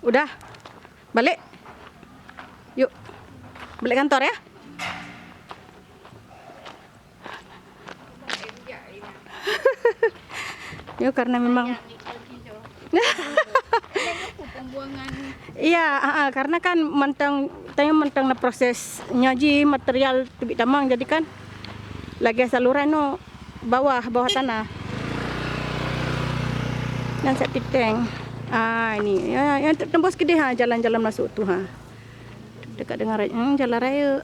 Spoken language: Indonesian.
Udah. Balik. Yuk. Balik kantor ya. Yuk karena memang iya, karena kan mentang na proses nyaji material tubik tamang jadi kan lagi saluran no bawah tanah. Dan septic tank. Ini ya, yang tembus ke dia jalan-jalan masuk tuh dekat dengan jalan raya.